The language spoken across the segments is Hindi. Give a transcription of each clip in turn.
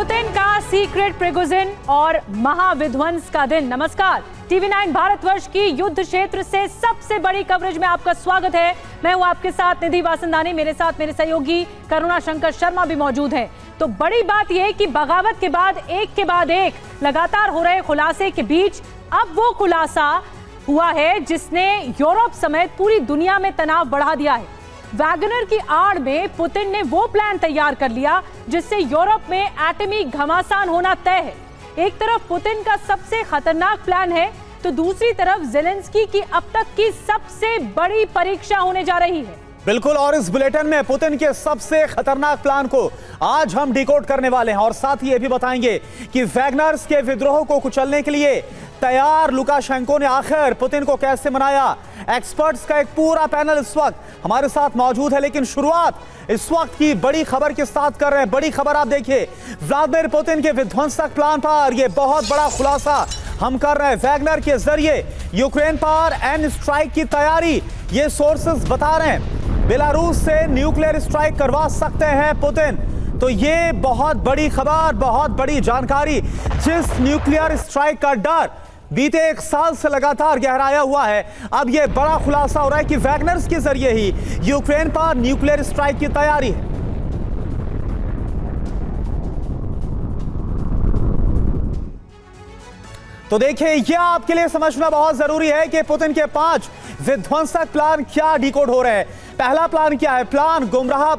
पुतिन का सीक्रेट प्रिगोजिन और महाविध्वंस का दिन। नमस्कार, TV9 भारतवर्ष की युद्ध क्षेत्र से सबसे बड़ी कवरेज में आपका स्वागत है। मैं हूं आपके साथ निधि वासंदानी, मेरे साथ मेरे सहयोगी करुणा शंकर शर्मा भी मौजूद हैं। तो बड़ी बात यह कि बगावत के बाद एक लगातार हो रहे खुलासे के बीच अब वो खुलासा हुआ है जिसने यूरोप समेत पूरी दुनिया में तनाव बढ़ा दिया है। वैगनर की आड़ में पुतिन ने वो प्लान तैयार कर लिया जिससे यूरोप में एटमी घमासान होना तय है। एक तरफ पुतिन का सबसे खतरनाक प्लान है तो दूसरी तरफ ज़ेलेंस्की की अब तक की सबसे बड़ी परीक्षा होने जा रही है। बिल्कुल, और इस बुलेटिन में पुतिन के सबसे खतरनाक प्लान को आज हम डिकोड करने वाले हैं और साथ ही ये भी बताएंगे कि वैगनर्स के विद्रोह को कुचलने के लिए तैयार लुकाशेंको ने आखिर पुतिन को कैसे मनाया। एक्सपर्ट्स का एक पूरा पैनल इस वक्त हमारे साथ मौजूद है, लेकिन शुरुआत इस वक्त की बड़ी खबर के साथ कर रहे हैं। बड़ी खबर आप देखिए, व्लादिमीर पुतिन के विध्वंसक प्लान पर यह बहुत बड़ा खुलासा हम कर रहे हैं। वैगनर के जरिए यूक्रेन पर एन स्ट्राइक की तैयारी, ये सोर्सेस बता रहे हैं। बेलारूस से न्यूक्लियर स्ट्राइक करवा सकते हैं पुतिन। तो ये बहुत बड़ी खबर, बहुत बड़ी जानकारी। जिस न्यूक्लियर स्ट्राइक का डर बीते एक साल से लगातार गहराया हुआ है, अब यह बड़ा खुलासा हो रहा है कि वैगनर्स के जरिए ही यूक्रेन पर न्यूक्लियर स्ट्राइक की तैयारी है। तो देखिए, यह आपके लिए समझना बहुत जरूरी है कि पुतिन के 5 विध्वंसक प्लान क्या डिकोड हो रहे हैं। पहला प्लान क्या है? प्लान गुमराह,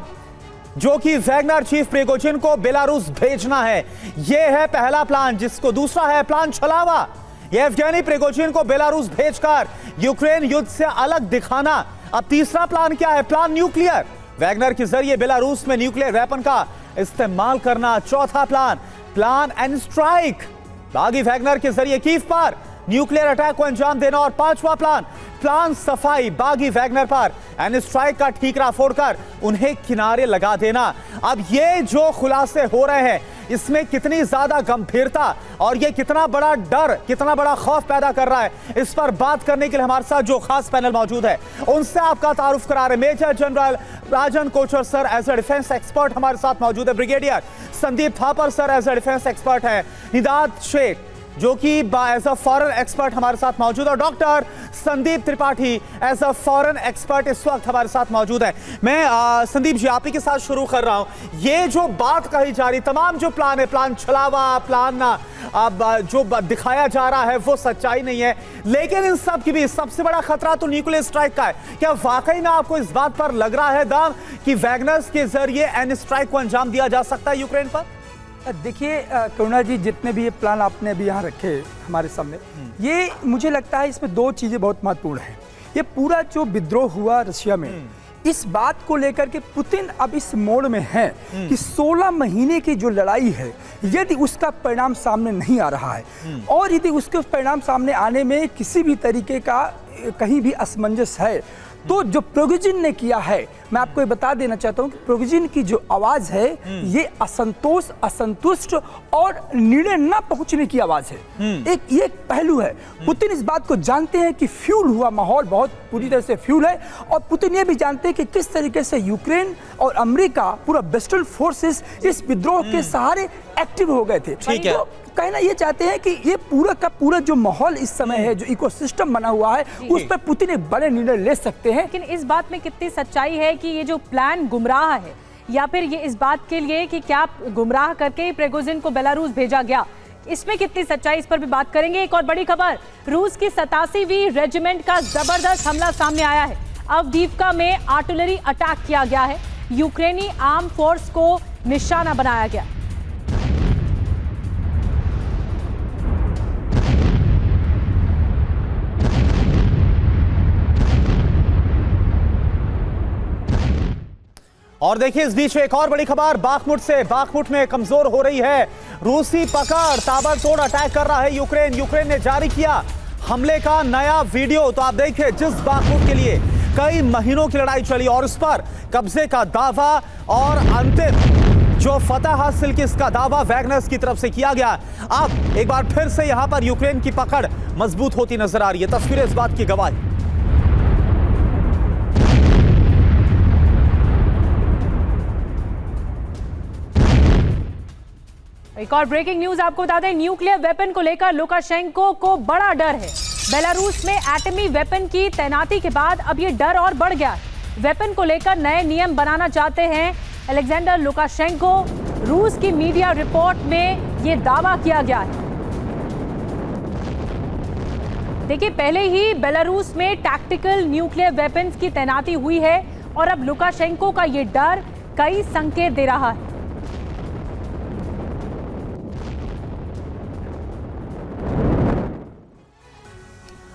जो कि वैगनर चीफ प्रिगोजिन को बेलारूस भेजना है, यह है पहला प्लान। जिसको दूसरा है प्लान छलावा, येवगेनी प्रिगोजिन को बेलारूस भेजकर यूक्रेन युद्ध से अलग दिखाना। अब तीसरा प्लान क्या है? प्लान न्यूक्लियर, वैगनर के जरिए बेलारूस में न्यूक्लियर वेपन का इस्तेमाल करना। चौथा प्लान एन स्ट्राइक, बागी वैगनर के जरिए कीव पर न्यूक्लियर अटैक को अंजाम देना। और पांचवा प्लान सफाई, बागी वैगनर पर एन स्ट्राइक का ठीकरा फोड़कर उन्हें किनारे लगा देना। अब ये जो खुलासे हो रहे हैं, इसमें कितनी ज्यादा गंभीरता और ये कितना बड़ा डर, कितना बड़ा खौफ पैदा कर रहा है, इस पर बात करने के लिए हमारे साथ जो खास पैनल मौजूद है उनसे आपका तारुफ करा रहे। Major general Rajan Kochar sir as a defence expert हमारे साथ मौजूद है। Brigadier Sandeep Thapar sir as a defence expert है। निदात शेख जो कि एज अ फॉरेन एक्सपर्ट हमारे साथ मौजूद है। और doctor Sandeep Tripathi as a foreign expert इस वक्त हमारे साथ मौजूद है। मैं संदीप जी आप ही के साथ शुरू कर रहा हूं। ये जो बात कही जा रही, तमाम जो प्लान है, प्लान छलावा, प्लान अब जो दिखाया जा रहा है वो सच्चाई नहीं है, लेकिन इन सब की भी सबसे बड़ा खतरा तो न्यूक्लियर स्ट्राइक का है। क्या वाकई में आपको इस बात पर लग रहा है दाम कि वैगनर्स के जरिए एन स्ट्राइक को अंजाम दिया जा सकता है यूक्रेन पर? देखिए करुणा जी, जितने भी ये प्लान आपने अभी यहाँ रखे हमारे सामने, ये मुझे लगता है इसमें 2 चीज़ें बहुत महत्वपूर्ण हैं। ये पूरा जो विद्रोह हुआ रशिया में, इस बात को लेकर के पुतिन अब इस मोड़ में है कि 16 महीने की जो लड़ाई है, यदि उसका परिणाम सामने नहीं आ रहा है और यदि उसके परिणाम सामने आने में किसी भी तरीके का कहीं भी असमंजस है, तो जो प्रिगोजिन ने किया है, मैं आपको ये बता देना चाहता हूँ कि प्रिगोजिन की जो आवाज है, ये असंतोष, असंतुष्ट और निर्णय न पहुंचने की आवाज है। ये एक पहलू है। पुतिन इस बात को जानते हैं कि फ्यूल हुआ माहौल बहुत पूरी तरह से फ्यूल है, और पुतिन ये भी जानते हैं कि किस तरीके से यूक्रेन और अमेरिका, पूरा वेस्टर्न फोर्सेस इस विद्रोह के सहारे एक्टिव हो गए थे। ठीक है। तो कहना ये चाहते हैं कि ये पूरा का पूरा जो माहौल इस समय है, जो इकोसिस्टम बना हुआ है, उस पर पुतिन एक बड़े निर्णय ले सकते हैं। लेकिन इस बात में कितनी सच्चाई है कि ये जो प्लान गुमराह है, या फिर ये इस बात के लिए कि क्या गुमराह करके प्रिगोजिन को बेलारूस भेजा गया, इसमें कितनी सच्चाई, इस पर भी बात करेंगे। एक और बड़ी खबर, रूस की 87वीं रेजिमेंट का जबरदस्त हमला सामने आया है। अवदीवका में आर्टिलरी अटैक किया गया है, यूक्रेनी आर्म फोर्स को निशाना बनाया गया। और देखिए, इस बीच में एक और बड़ी खबर बाखमुट में कमजोर हो रही है रूसी पकड़। ताबड़तोड़ अटैक कर रहा है यूक्रेन ने जारी किया हमले का नया वीडियो। तो आप देखिए, जिस बाखमुट के लिए कई महीनों की लड़ाई चली और उस पर कब्जे का दावा और अंतिम जो फतह हासिल की, इसका दावा वैगनर्स की तरफ से किया गया। अब एक बार फिर से यहां पर यूक्रेन की पकड़ मजबूत होती नजर आ रही है। तस्वीरें इस बात की गवाही। एक और ब्रेकिंग न्यूज आपको बता दें, न्यूक्लियर वेपन को लेकर लुकाशेंको को बड़ा डर है। बेलारूस में एटमी वेपन की तैनाती के बाद अब ये डर और बढ़ गया है। वेपन को लेकर नए नियम बनाना चाहते हैं अलेक्जेंडर लुकाशेंको। रूस की मीडिया रिपोर्ट में ये दावा किया गया है। देखिए, पहले ही बेलारूस में टैक्टिकल न्यूक्लियर वेपन्स की तैनाती हुई है और अब लुकाशेंको का ये डर कई संकेत दे रहा है।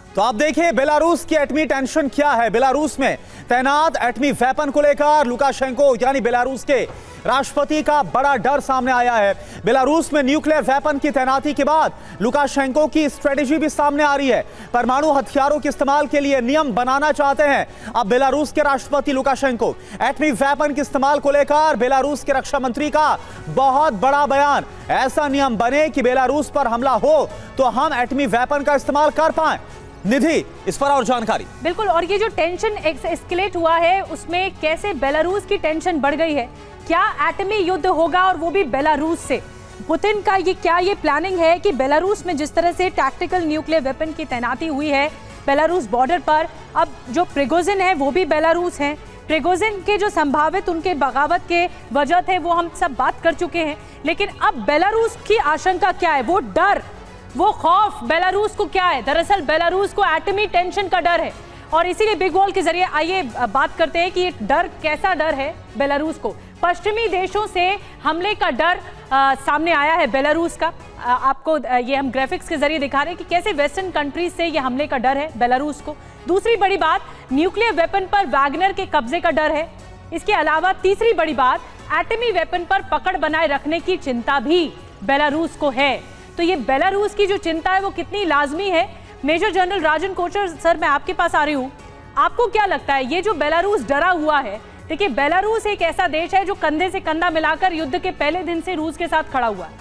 तो आप देखिए बेलारूस की एटमी टेंशन क्या है। बेलारूस में तैनात एटमी वेपन को लेकर लुकाशेंको यानी बेलारूस के राष्ट्रपति का बड़ा डर सामने आया है। बेलारूस में न्यूक्लियर वेपन की तैनाती के बाद लुकाशेंको की स्ट्रेटेजी भी सामने आ रही है। परमाणु हथियारों के इस्तेमाल के लिए नियम बनाना चाहते हैं अब बेलारूस के राष्ट्रपति लुकाशेंको। एटमी वेपन के इस्तेमाल को लेकर बेलारूस के रक्षा मंत्री का बहुत बड़ा बयान। ऐसा नियम बने कि बेलारूस पर हमला हो तो हम एटमी वेपन का इस्तेमाल कर पाए। निधि, इस पर और जानकारी। बिल्कुल, और ये जो टेंशन एस्केलेट हुआ है उसमें कैसे बेलारूस की टेंशन बढ़ गई है। क्या एटमी युद्ध होगा और वो भी बेलारूस से? पुतिन का ये प्लानिंग है कि बेलारूस में जिस तरह से टैक्टिकल न्यूक्लियर वेपन की तैनाती हुई है बेलारूस बॉर्डर पर, अब जो प्रिगोजिन है वो भी बेलारूस हैं। प्रिगोजिन के जो संभावित उनके बगावत के वजह थे वो हम सब बात कर चुके हैं, लेकिन अब बेलारूस की आशंका क्या है, वो डर, वो खौफ बेलारूस को क्या है? दरअसल बेलारूस को एटमी टेंशन का डर है और इसीलिए बिग वॉल के जरिए आइए बात करते हैं कि ये डर कैसा डर है बेलारूस को। पश्चिमी देशों से हमले का डर सामने आया है बेलारूस का। आपको ये हम ग्राफिक्स के जरिए दिखा रहे हैं कि कैसे वेस्टर्न कंट्रीज से ये हमले का डर है बेलारूस को। दूसरी बड़ी बात, न्यूक्लियर वेपन पर वैगनर के कब्जे का डर है। इसके अलावा तीसरी बड़ी बात, एटमी वेपन पर पकड़ बनाए रखने की चिंता भी बेलारूस को है। तो ये बेलारूस की जो चिंता है वो कितनी लाजमी है? Major general Rajan Kochar sir, मैं आपके पास आ रही हूँ। आपको क्या लगता है ये जो बेलारूस डरा हुआ है? देखिए, बेलारूस एक ऐसा देश है जो कंधे से कंधा मिलाकर युद्ध के पहले दिन से रूस के साथ खड़ा हुआ है।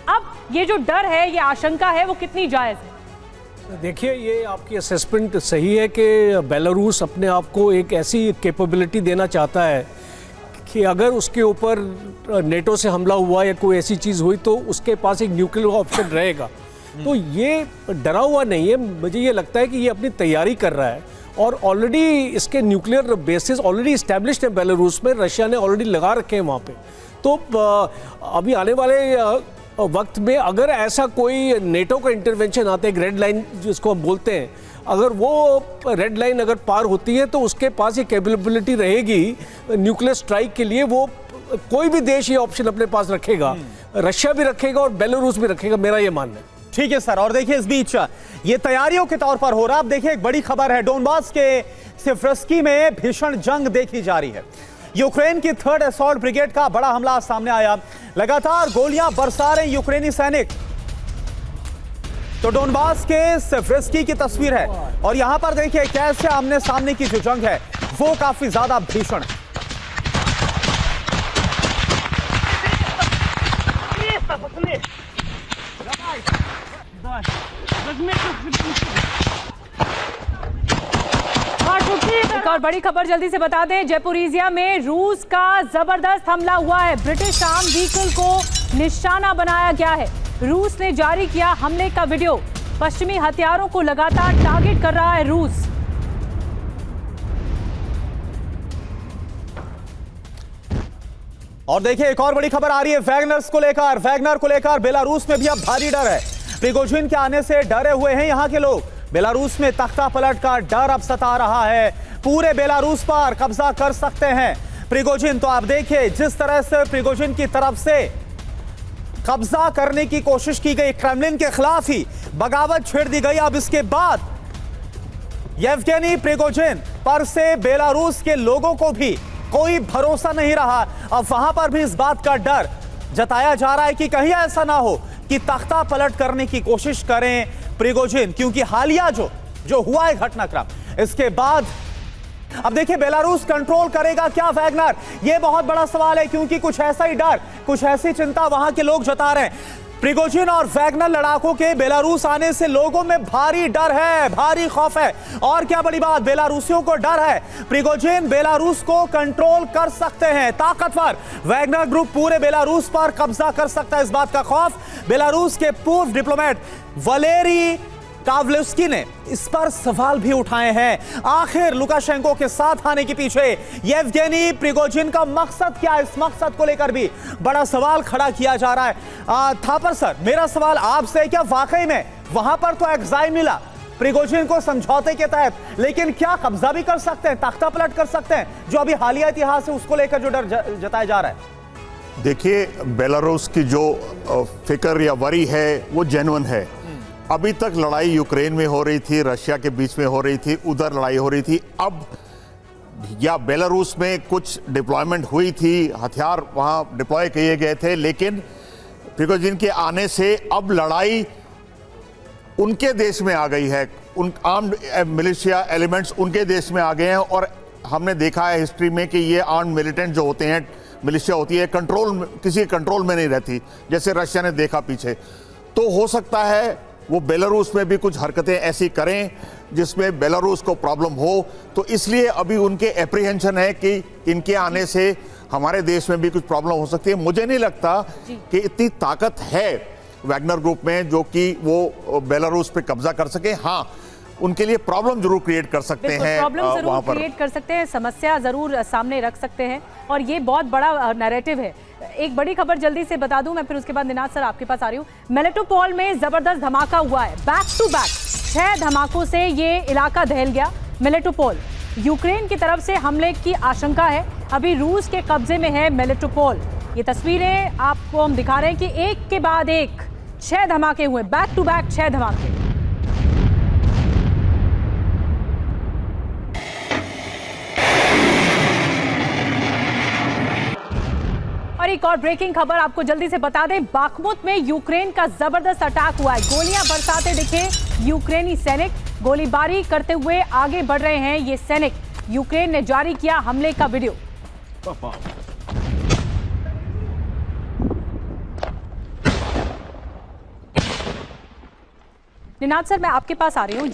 अब ये जो डर है, ये आशंका है, वो कितनी जायज है? देखिए, ये आपकी असेसमेंट सही है कि बेलारूस अपने आप को एक ऐसी कैपेबिलिटी देना चाहता है कि अगर उसके ऊपर नेटो से हमला हुआ या कोई ऐसी चीज़ हुई तो उसके पास एक न्यूक्लियर ऑप्शन रहेगा। तो ये डरा हुआ नहीं है, मुझे ये लगता है कि ये अपनी तैयारी कर रहा है और ऑलरेडी इसके न्यूक्लियर बेसिस ऑलरेडी इस्टेब्लिश्ड है बेलारूस में, रशिया ने ऑलरेडी लगा रखे हैं वहाँ पे। तो अभी आने वाले वक्त में अगर ऐसा कोई नेटो का इंटरवेंशन आता है, रेड लाइन जिसको हम बोलते हैं, अगर वो रेड लाइन अगर पार होती है तो उसके पास ये कैपेबिलिटी रहेगी न्यूक्लियर स्ट्राइक के लिए। वो कोई भी देश ये ऑप्शन अपने पास रखेगा, रशिया भी रखेगा और बेलारूस भी रखेगा, मेरा ये मानना है। ठीक है सर, और देखिए इस बीच ये तैयारियों के तौर पर हो रहा। अब देखिए एक बड़ी खबर है, डोनबास के सिवरस्की में भीषण जंग देखी जा रही है। यूक्रेन की 3rd असॉल्ट ब्रिगेड का बड़ा हमला सामने आया। लगातार गोलियां बरसा रहे यूक्रेनी सैनिक। तो डोनबास के सिवरस्की की तस्वीर है और यहां पर देखिए कैसे आमने सामने की जो जंग है वो काफी ज्यादा भीषण है। एक और बड़ी खबर जल्दी से बता दें, जयपुरिजिया में रूस का जबरदस्त हमला हुआ है। ब्रिटिश आर्म व्हीकल को निशाना बनाया गया है। रूस ने जारी किया हमले का वीडियो। पश्चिमी हथियारों को लगातार टारगेट कर रहा है रूस। और देखिए एक और बड़ी खबर आ रही है वैगनर को लेकर बेलारूस में भी अब भारी डर है। प्रिगोजिन के आने से डरे हुए हैं यहां के लोग। बेलारूस में तख्ता पलट का डर अब सता रहा है। पूरे बेलारूस पर कब्जा कर सकते हैं प्रिगोजिन। तो आप देखिए जिस तरह से प्रिगोजिन की तरफ से कब्जा करने की कोशिश की गई, क्रेमलिन के खिलाफ ही बगावत छेड़ दी गई। अब इसके बाद येवगेनी प्रिगोजिन पर से बेलारूस के लोगों को भी कोई भरोसा नहीं रहा। अब वहां पर भी इस बात का डर जताया जा रहा है कि कहीं ऐसा ना हो कि तख्ता पलट करने की कोशिश करें प्रिगोजिन, क्योंकि हालिया जो हुआ है घटनाक्रम, इसके बाद अब देखिए बेलारूस कंट्रोल करेगा क्या वैगनर, यह बहुत बड़ा सवाल है। क्योंकि कुछ ऐसा ही डर, कुछ ऐसी चिंता वहां के लोग जता रहे हैं। प्रिगोजिन और वैगनर लड़ाकों के बेलारूस आने से लोगों में भारी डर है, भारी खौफ है। और क्या बड़ी बात, बेलारूसियों को डर है प्रिगोजिन बेलारूस को कंट्रोल कर सकते हैं, ताकतवर वैगनर ग्रुप पूरे बेलारूस पर कब्जा कर सकता है, इस बात का खौफ बेलारूस के पूर्व डिप्लोमेट वलेरी कावलेस्की ने इस पर सवाल भी उठाए हैं। आखिर लुकाशेंको के साथ आने के पीछे येवगेनी प्रिगोजिन का मकसद क्या है, इस मकसद को लेकर भी बड़ा सवाल खड़ा किया जा रहा है। थापर सर, मेरा सवाल आपसे है, क्या वाकई में वहां पर तो एक्साइल मिला प्रिगोजिन को समझौते के तहत, लेकिन क्या कब्जा भी कर सकते हैं, तख्ता पलट कर सकते हैं, जो अभी हालिया इतिहास है उसको लेकर जो डर जताया जा रहा है? देखिए, बेलारूस की जो फिक्र या वरी है वो जेन्युइन है। अभी तक लड़ाई यूक्रेन में हो रही थी, रशिया के बीच में हो रही थी, उधर लड़ाई हो रही थी। अब या बेलारूस में कुछ डिप्लॉयमेंट हुई थी, हथियार वहां डिप्लॉय किए गए थे, लेकिन प्रिगोजिन के आने से अब लड़ाई उनके देश में आ गई है। उन आर्म्ड मिलिशिया एलिमेंट्स उनके देश में आ गए हैं। और हमने देखा है हिस्ट्री में कि ये आर्म्ड मिलिटेंट जो होते हैं, मिलिशिया होती है, किसी कंट्रोल में नहीं रहती, जैसे रशिया ने देखा पीछे। तो हो सकता है वो बेलारूस में भी कुछ हरकतें ऐसी करें जिसमें बेलारूस को प्रॉब्लम हो। तो इसलिए अभी उनके एप्रीहेंशन है कि इनके आने से हमारे देश में भी कुछ प्रॉब्लम हो सकती है। मुझे नहीं लगता कि इतनी ताकत है वैगनर ग्रुप में जो कि वो बेलारूस पे कब्जा कर सके। हाँ, उनके लिए प्रॉब्लम जरूर क्रिएट कर सकते हैं, प्रॉब्लम जरूर वहां पर क्रिएट कर सकते हैं, समस्या जरूर सामने रख सकते हैं, और ये बहुत बड़ा नैरेटिव है। एक बड़ी खबर जल्दी से बता दूं मैं, फिर उसके बाद निनाद सर आपके पास आ रही हूं। मेलिटोपोल में जबरदस्त धमाका हुआ है, बैक टू बैक 6 धमाकों से ये इलाका दहल गया। मेलिटोपोल, यूक्रेन की तरफ से हमले की आशंका है, अभी रूस के कब्जे में है मेलिटोपोल। ये तस्वीरें आपको हम दिखा रहे हैं कि एक के बाद एक 6 धमाके हुए, बैक टू बैक 6 धमाके। और एक और ब्रेकिंग खबर आपको जल्दी से बता दें, बाखमुत में यूक्रेन का जबरदस्त अटैक हुआ है। गोलियां बरसाते दिखे यूक्रेनी सैनिक, गोलीबारी करते हुए आगे बढ़ रहे हैं ये सैनिक। यूक्रेन ने जारी किया हमले का वीडियो। निनाद सर, मैं आपके पास आ रही हूँ।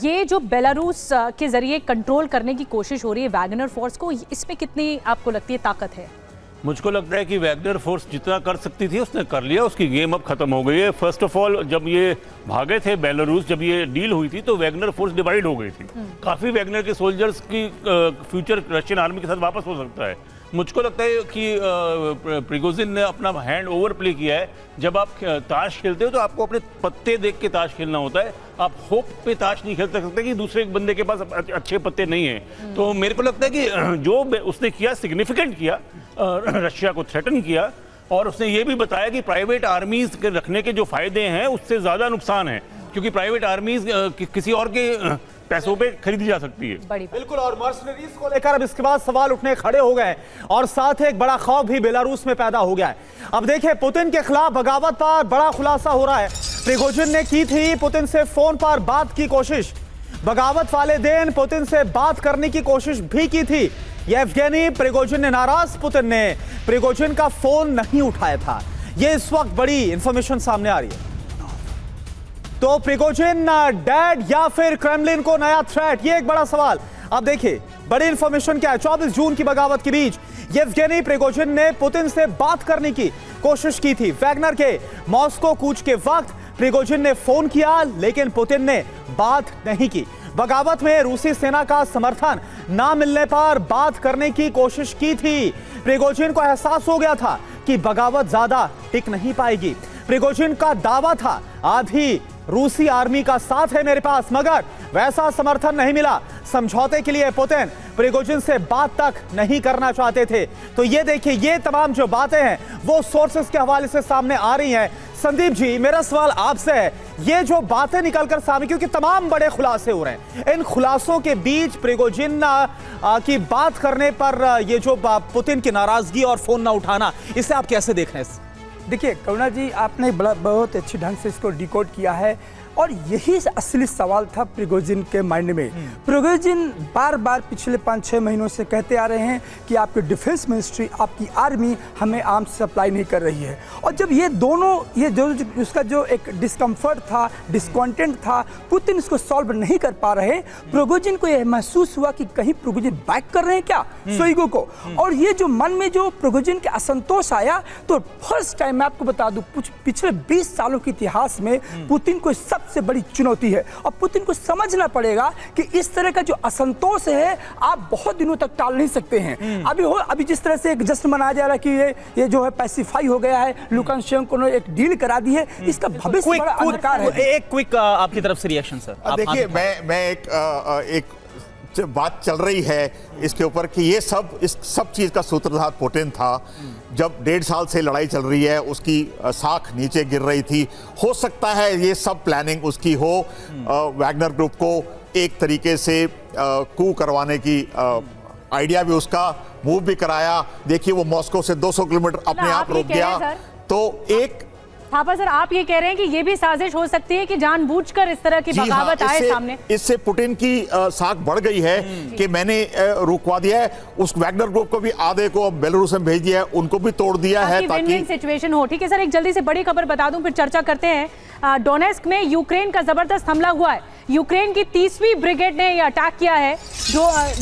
ये जो बेलारूस के जरिए कंट्रोल करने की कोशिश हो रही है वैगनर फोर्स को, इसमें कितनी आपको लगती है ताकत है? मुझको लगता है कि वैगनर फोर्स जितना कर सकती थी उसने कर लिया, उसकी गेम अब खत्म हो गई है। फर्स्ट ऑफ ऑल, जब ये भागे थे बेलारूस, जब ये डील हुई थी तो वैगनर फोर्स डिवाइड हो गई थी। काफ़ी वैगनर के सोल्जर्स की फ्यूचर रशियन आर्मी के साथ वापस हो सकता है। मुझको लगता है कि प्रिगोजिन ने अपना हैंड ओवर प्ले किया है। जब आप ताश खेलते हो तो आपको अपने पत्ते देख के ताश खेलना होता है। आप होप पे ताश नहीं खेल सकते कि दूसरे बंदे के पास अच्छे पत्ते नहीं हैं। तो मेरे को लगता है कि जो उसने किया सिग्निफिकेंट किया, रशिया को थ्रेटन किया, और उसने ये भी बताया कि प्राइवेट आर्मीज के रखने के जो फायदे हैं उससे ज़्यादा नुकसान है, क्योंकि प्राइवेट आर्मीज किसी और के पैसों पे खरीदी जा सकती है। बिल्कुल, और मर्सनरीज को लेकर अब इसके बाद सवाल उठने खड़े हो गए, और साथ ही एक बड़ा खौफ भी बेलारूस में पैदा हो गया है। अब देखिए, पुतिन के खिलाफ बगावत पर बड़ा खुलासा हो रहा है। प्रिगोजिन ने की थी पुतिन से फोन पर बात की कोशिश, बगावत वाले दिन पुतिन से बात करने की कोशिश भी की थी। येवगेनी प्रिगोजिन ने नाराज पुतिन ने प्रिगोजिन का फोन नहीं उठाया था। यह इस वक्त बड़ी इंफॉर्मेशन सामने आ रही है। तो प्रिगोजिन डेड या फिर क्रेमलिन को नया थ्रेट, ये एक बड़ा सवाल। अब देखिए बड़ी इंफॉर्मेशन क्या है। 24 जून की बगावत के बीच येवगेनी प्रिगोजिन ने पुतिन से बात करने की कोशिश की थी। वैगनर के मॉस्को कूच के वक्त प्रिगोजिन ने फोन किया, लेकिन पुतिन ने बात नहीं की। बगावत में रूसी सेना का समर्थन ना मिलने पर बात करने की कोशिश की थी। प्रिगोजिन को एहसास हो गया था कि बगावत ज्यादा टिक नहीं पाएगी। प्रिगोजिन का दावा था, आधी रूसी आर्मी का साथ है मेरे पास, मगर वैसा समर्थन नहीं मिला। समझौते के लिए पुतिन प्रिगोजिन से बात तक नहीं करना चाहते थे। तो ये देखिए, ये तमाम जो बातें हैं वो सोर्सेस के हवाले से सामने आ रही हैं। संदीप जी, मेरा सवाल आपसे है, ये जो बातें निकलकर सामने, क्योंकि तमाम बड़े खुलासे हो रहे हैं, इन खुलासों के बीच प्रिगोजिन की बात करने पर ये जो पुतिन की नाराजगी और फोन ना उठाना, इसे आप कैसे देख रहे हैं? देखिए करुणा जी, आपने बहुत अच्छे ढंग से इसको डिकोड किया है, और यही असली सवाल था प्रिगोजिन के माइंड में। प्रिगोजिन बार बार पिछले 5-6 महीनों से कहते आ रहे हैं कि आपकी डिफेंस मिनिस्ट्री, आपकी आर्मी हमें आर्म्स सप्लाई नहीं कर रही है। और जब ये दोनों, ये जो उसका जो एक डिस्कम्फर्ट था, डिस्कॉन्टेंट था, पुतिन इसको सॉल्व नहीं कर पा रहे। प्रिगोजिन को यह महसूस हुआ कि कहीं प्रिगोजिन बैक कर रहे हैं क्या शोइगु को। और ये जो मन में जो प्रिगोजिन के असंतोष आया, तो फर्स्ट टाइम मैं आपको बता दूं पिछले 20 सालों के इतिहास में पुतिन को सबसे बड़ी चुनौती है। और पुतिन को समझना पड़ेगा कि इस तरह का जो असंतोष है आप बहुत दिनों तक टाल नहीं सकते हैं। अभी जिस तरह से एक जश्न मनाया जा रहा है कि ये जो है पैसिफाई हो गया है, लुकाशेंको ने एक डील करा दी है, इसका भविष्य बड़ा अंधकार है। एक क्विक आपकी तरफ से रिएक्शन सर। देखिए, मैं एक बात चल रही है इसके ऊपर कि ये इस सब चीज का सूत्रधार पुतिन था। जब 1.5 साल से लड़ाई चल रही है, उसकी साख नीचे गिर रही थी। हो सकता है ये सब प्लानिंग उसकी हो, वैगनर ग्रुप को एक तरीके से कू करवाने की आइडिया भी उसका, मूव भी कराया। देखिए, वो मॉस्को से 200 किलोमीटर अपने आप रुक गया। तो एक थापर सर, आप ये कह रहे हैं कि ये भी साजिश हो सकती है कि जानबूझकर इस तरह की बगावत आए सामने? इससे पुतिन की साख बढ़ गई है कि मैंने रुकवा दिया है। उस वैगनर ग्रुप को भी आधे को बेलारूस में भेज दिया है, उनको भी तोड़ दिया है ताकि विन-विन सिचुएशन हो। ठीक है सर, एक जल्दी से बड़ी खबर बता दूं, फिर चर्चा करते हैं। डोनेस्क में यूक्रेन का जबरदस्त हमला हुआ है। यूक्रेन की 30वीं ब्रिगेड ने यह अटैक किया है।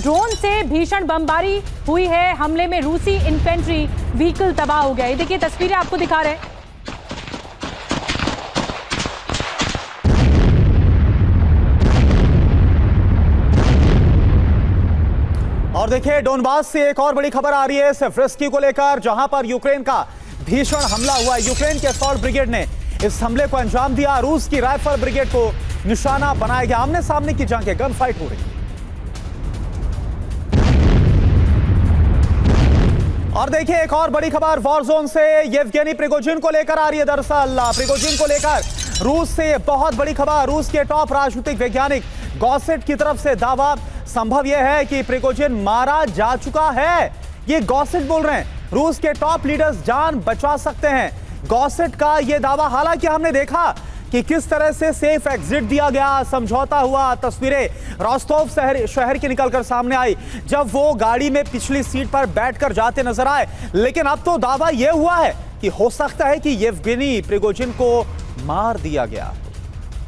ड्रोन से भीषण बमबारी हुई है। हमले में रूसी इन्फेंट्री व्हीकल तबाह हो गया। ये देखिए तस्वीरें आपको दिखा रहे हैं। और देखिए, डोनबास से एक और बड़ी खबर आ रही है सेवरिस्की को लेकर, जहां पर यूक्रेन का भीषण हमला हुआ। यूक्रेन के असॉल्ट ब्रिगेड ने इस हमले को अंजाम दिया। रूस की राइफल ब्रिगेड को निशाना बनाया गया। आमने सामने की जंग है, गन फाइट हो रही है। और देखिए, एक और बड़ी खबर वॉर जोन से येवगेनी प्रिगोजिन को लेकर आ रही है। दरअसल प्रिगोजिन को लेकर रूस से बहुत बड़ी खबर। रूस के टॉप राजनीतिक वैज्ञानिक गॉसेट की तरफ से दावा संभव यह है कि प्रिगोजिन मारा जा चुका है। ये गॉसेट बोल रहे हैं। रूस के टॉप लीडर्स जान बचा सकते हैं। गॉसेट का यह दावा। हालांकि हमने देखा कि किस तरह से सेफ एग्जिट दिया गया, समझौता हुआ। तस्वीरें रोस्तोव शहर की निकलकर सामने आई जब वो गाड़ी में पिछली सीट पर बैठकर जाते नजर आए। लेकिन अब तो दावा यह हुआ है कि हो सकता है कि येवगेनी प्रिगोजिन को मार दिया गया।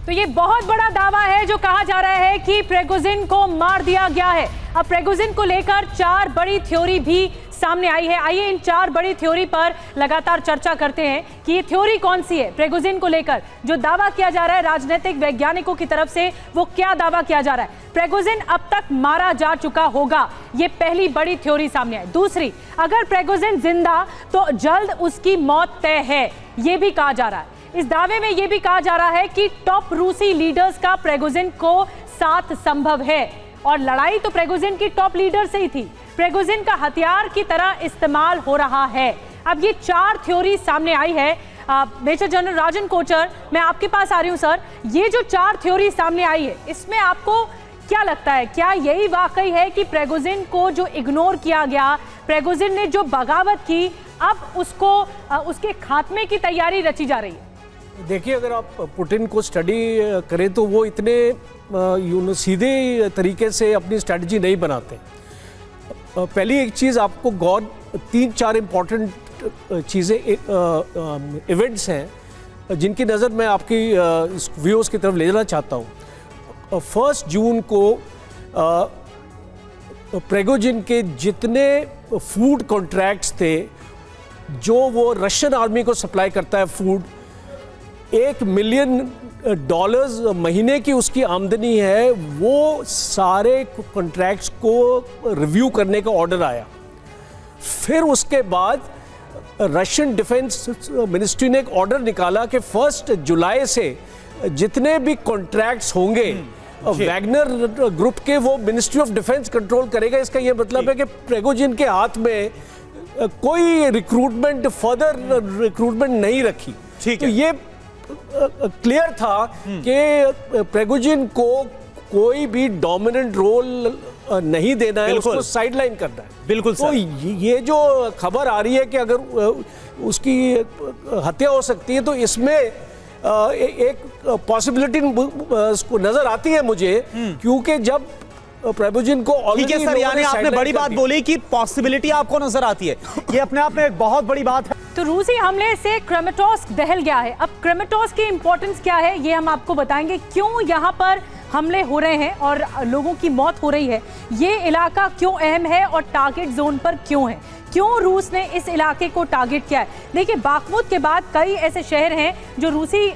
तो ये बहुत बड़ा दावा है जो कहा जा रहा है कि प्रिगोजिन को मार दिया गया है। अब प्रिगोजिन को लेकर 4 बड़ी थ्योरी भी सामने आई है। आइए इन 4 बड़ी थ्योरी पर लगातार चर्चा करते हैं कि ये थ्योरी कौन सी है। प्रिगोजिन को लेकर जो दावा किया जा रहा है राजनीतिक वैज्ञानिकों की तरफ से, वो क्या दावा किया जा रहा है? प्रिगोजिन अब तक मारा जा चुका होगा, ये पहली बड़ी थ्योरी सामने आई। दूसरी, अगर प्रिगोजिन जिंदा तो जल्द उसकी मौत तय है, ये भी कहा जा रहा है। इस दावे में यह भी कहा जा रहा है कि टॉप रूसी लीडर्स का प्रिगोजिन को साथ संभव है। और लड़ाई तो प्रिगोजिन की टॉप लीडर से ही थी। प्रिगोजिन का हथियार की तरह इस्तेमाल हो रहा है। अब ये 4 थ्योरी सामने आई है। मेजर जनरल राजन कोचर, मैं आपके पास आ रही हूं सर। ये जो 4 थ्योरी सामने आई है, इसमें आपको क्या लगता है? क्या यही वाकई है कि प्रिगोजिन को जो इग्नोर किया गया, प्रिगोजिन ने जो बगावत की, अब उसको उसके खात्मे की तैयारी रची जा रही है? देखिए, अगर आप पुतिन को स्टडी करें तो वो इतने सीधे तरीके से अपनी स्ट्रेटजी नहीं बनाते। पहली एक चीज़ आपको 3-4 इम्पॉर्टेंट चीज़ें इवेंट्स हैं जिनकी नज़र मैं आपकी व्यूअर्स की तरफ ले जाना चाहता हूँ। 1 जून को प्रिगोजिन के जितने फूड कॉन्ट्रैक्ट्स थे जो वो रशियन आर्मी को सप्लाई करता है, फूड, $1 मिलियन महीने की उसकी आमदनी है, वो सारे कॉन्ट्रैक्ट्स को रिव्यू करने का ऑर्डर आया। फिर उसके बाद रशियन डिफेंस मिनिस्ट्री ने एक ऑर्डर निकाला कि 1 जुलाई से जितने भी कॉन्ट्रैक्ट्स होंगे वैगनर ग्रुप के, वो मिनिस्ट्री ऑफ डिफेंस कंट्रोल करेगा। इसका ये मतलब है कि प्रिगोजिन के हाथ में कोई रिक्रूटमेंट, फर्दर रिक्रूटमेंट नहीं रखी। ठीक तो है। ये क्लियर था कि प्रिगोजिन को कोई भी डोमिनेंट रोल नहीं देना है, उसको साइडलाइन करना है। बिल्कुल तो ये जो खबर आ रही है कि अगर उसकी हत्या हो सकती है, तो इसमें एक पॉसिबिलिटी उसको नजर आती है मुझे, क्योंकि जब प्रिगोजिन को ठीक है already सर, लोगों यानी ने आपने sideline बड़ी कर बात दिया। बोली कि पॉसिबिलिटी आपको नजर आती है, ये अपने आप में एक बहुत बड़ी बात है। तो रूसी हमले से क्रेमेटोस्क दहल गया है। अब क्रेमेटोस्क की इंपॉर्टेंस क्या है ये हम आपको बताएंगे, क्यों यहाँ पर हमले हो रहे हैं और लोगों की मौत हो रही है, ये इलाका क्यों अहम है और टारगेट जोन पर क्यों है, क्यों रूस ने इस इलाके को टारगेट किया है। देखिए, बाखमुत के बाद कई ऐसे शहर हैं जो रूसी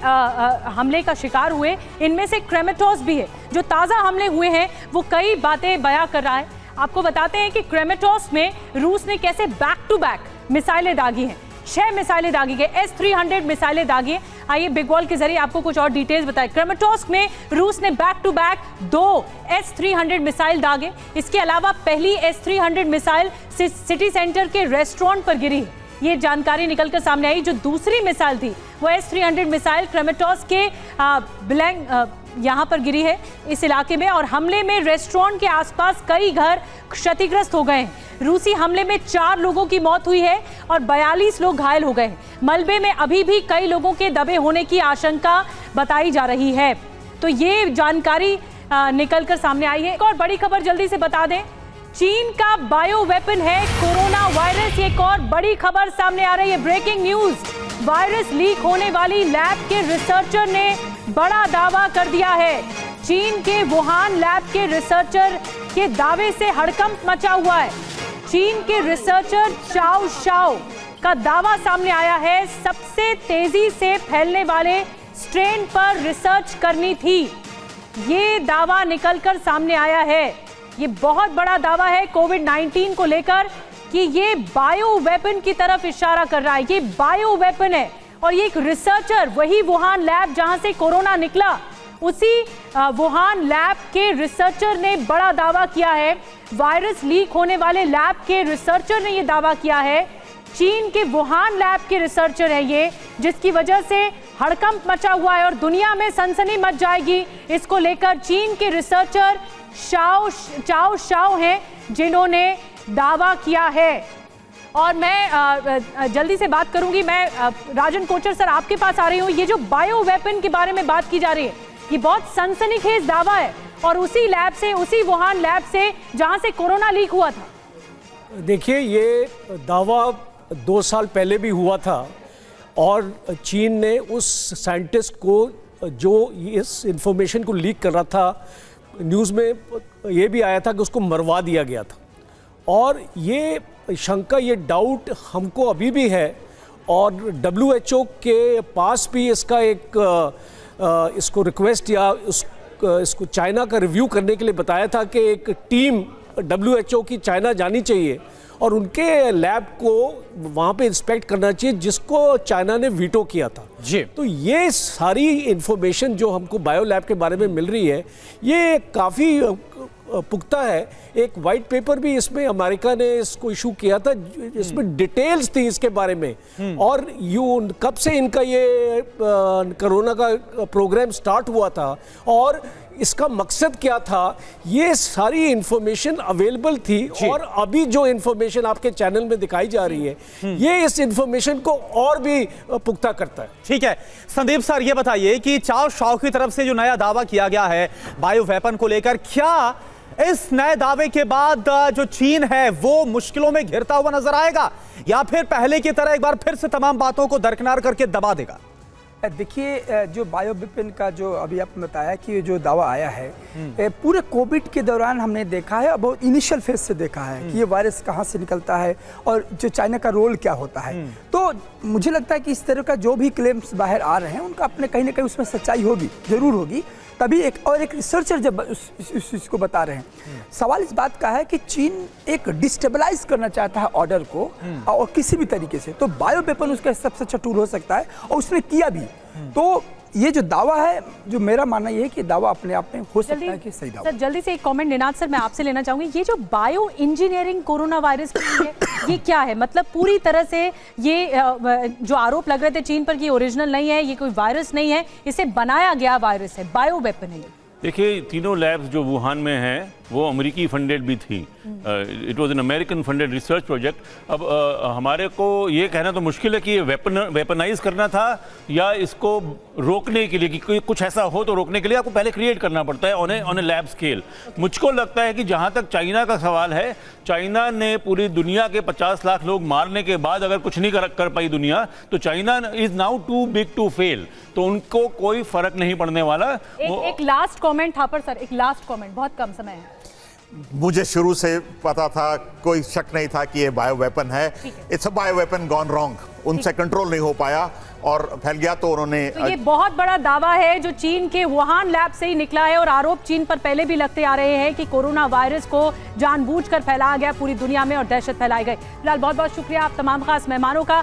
हमले का शिकार हुए, इनमें से क्रेमेटोस्क भी है। जो ताज़ा हमले हुए हैं वो कई बातें बयां कर रहा है। आपको बताते हैं कि क्रेमेटोस्क में रूस ने कैसे बैक टू बैक मिसाइलें दागी हैं। 6 मिसाइलें दागी गई, S-300 मिसाइलें दागी हैं। आइए बिग वॉल के जरिए आपको कुछ और डिटेल्स बताएं। क्रेमेटोस्क में रूस ने back to back 2 S-300 missile दागे। इसके अलावा पहली S-300 मिसाइल सिटी सेंटर के रेस्टोरेंट पर गिरी है, ये जानकारी निकलकर सामने आई। जो दूसरी मिसाइल थी वो S-300 मिसाइल क्रेमेटोस्क के बिलैंग यहाँ पर गिरी है इस इलाके में, और हमले में रेस्टोरेंट के आसपास कई घर क्षतिग्रस्त हो गए हैं। रूसी हमले में 4 लोगों की मौत हुई है और 42 लोग घायल हो गए हैं। मलबे में अभी भी कई लोगों के दबे होने की आशंका बताई जा रही है। तो ये जानकारी निकलकर सामने आई है। एक और बड़ी खबर जल्दी से बता दें, चीन का बायो वेपन है कोरोना वायरस। एक और बड़ी खबर सामने आ रही है, ब्रेकिंग न्यूज। वायरस लीक होने वाली लैब के रिसर्चर ने बड़ा दावा कर दिया है। चीन के वुहान लैब के रिसर्चर के दावे से हड़कंप मचा हुआ है। चीन के रिसर्चर चाओ शाओ का दावा सामने आया है, सबसे तेजी से फैलने वाले स्ट्रेन पर रिसर्च करनी थी। ये दावा निकलकर सामने आया है। ये बहुत बड़ा दावा है कोविड-19 को लेकर कि ये बायो वेपन की तरफ इशारा कर रहा है। ये बायो वेपन है और ये एक रिसर्चर, वही वुहान लैब जहां से कोरोना निकला, उसी वुहान लैब के रिसर्चर ने बड़ा दावा किया है। वायरस लीक होने वाले लैब के रिसर्चर ने ये दावा किया है। चीन के वुहान लैब के रिसर्चर है ये, जिसकी वजह से हड़कंप मचा हुआ है और दुनिया में सनसनी मच जाएगी इसको लेकर। चीन के रिसर्चर चाओ शाओ हैं जिन्होंने दावा किया है। और मैं जल्दी से बात करूंगी, मैं राजन कोचर सर आपके पास आ रही हूँ। ये जो बायो वेपन के बारे में बात की जा रही है, ये बहुत सनसनीखेज दावा है और उसी लैब से, उसी वुहान लैब से जहां से कोरोना लीक हुआ था। देखिए, ये दावा 2 साल पहले भी हुआ था और चीन ने उस साइंटिस्ट को जो इस इंफॉर्मेशन को लीक कर रहा था, न्यूज़ में ये भी आया था कि उसको मरवा दिया गया था। और ये शंका, ये डाउट हमको अभी भी है और WHO के पास भी इसका एक इसको रिक्वेस्ट या इसको चाइना का रिव्यू करने के लिए बताया था कि एक टीम WHO की चाइना जानी चाहिए और उनके लैब को वहाँ पे इंस्पेक्ट करना चाहिए, जिसको चाइना ने वीटो किया था जी। तो ये सारी इंफॉर्मेशन जो हमको बायो लैब के बारे में मिल रही है, ये काफ़ी पुख्ता है। एक वाइट पेपर भी इसमें अमेरिका ने इसको इशू किया था, इसमें डिटेल्स थी इसके बारे में और कब से इनका ये कोरोना का प्रोग्राम स्टार्ट हुआ था और इसका मकसद क्या था, ये सारी इंफॉर्मेशन अवेलेबल थी। और अभी जो इंफॉर्मेशन आपके चैनल में दिखाई जा रही है, ये इस इंफॉर्मेशन को और भी पुख्ता करता है। ठीक है संदीप सर, ये बताइए कि चाओ शाओ की तरफ से जो नया दावा किया गया है बायो वेपन को लेकर, क्या इस नए दावे के बाद जो चीन है वो मुश्किलों में घिरता हुआ नजर आएगा या फिर पहले की तरह एक बार फिर से तमाम बातों को दरकिनार करके दबा देगा? देखिए, जो बायो वेपन का जो अभी आपने बताया कि जो दावा आया है, पूरे कोविड के दौरान हमने देखा है, बहुत इनिशियल फेज से देखा है कि ये वायरस कहाँ से निकलता है और जो चाइना का रोल क्या होता है। तो मुझे लगता है कि इस तरह का जो भी क्लेम्स बाहर आ रहे हैं, उनका अपने कहीं ना कहीं उसमें सच्चाई होगी, जरूर होगी। तभी एक रिसर्चर जब इस चीज़ को बता रहे हैं, सवाल इस बात का है कि चीन एक डिस्टेबलाइज करना चाहता है ऑर्डर को और किसी भी तरीके से, तो बायो वेपन उसका सबसे अच्छा टूल हो सकता है और उसने किया भी। तो ये जो दावा है, जो मेरा मानना ये है कि दावा अपने आप में हो सकता है कि सही दावा। सर जल्दी से एक कमेंट निनाद सर मैं आपसे लेना चाहूंगी, ये जो बायो इंजीनियरिंग कोरोना वायरस की है, ये क्या है? मतलब पूरी तरह से ये जो आरोप लग रहे थे चीन पर कि ओरिजिनल नहीं है, ये कोई वायरस नहीं है, इसे बनाया गया वायरस है, बायो वेपन है। देखिए, तीनों लैब्स जो वुहान में हैं वो अमेरिकी फंडेड भी थी। It was an American funded research project. अब हमारे को ये कहना तो मुश्किल है कि ये वेपनाइज करना था या इसको रोकने के लिए, कि कुछ ऐसा हो तो रोकने के लिए आपको पहले क्रिएट करना पड़ता है ऑन ए लैब स्केल। मुझको लगता है कि जहाँ तक चाइना का सवाल है, चाइना ने पूरी दुनिया के 50 लाख लोग मारने के बाद अगर कुछ नहीं कर पाई दुनिया, तो China is now too big to fail, तो उनको कोई फर्क नहीं पड़ने वाला। एक लास्ट कमेंट था पर सर, एक लास्ट कमेंट, बहुत कम समय है। मुझे शुरू से पता था, कोई शक नहीं था कि ये बायो वेपन है। It's a bio weapon gone wrong, उनसे कंट्रोल नहीं हो पाया और फैल गया। तो उन्होंने तो ये बहुत बड़ा दावा है जो चीन के वुहान लैब से ही निकला है, और आरोप चीन पर पहले भी लगते आ रहे हैं कि कोरोना वायरस को जानबूझकर फैलाया गया पूरी दुनिया में और दहशत फैलाई गई। फिलहाल बहुत बहुत शुक्रिया आप तमाम खास मेहमानों का।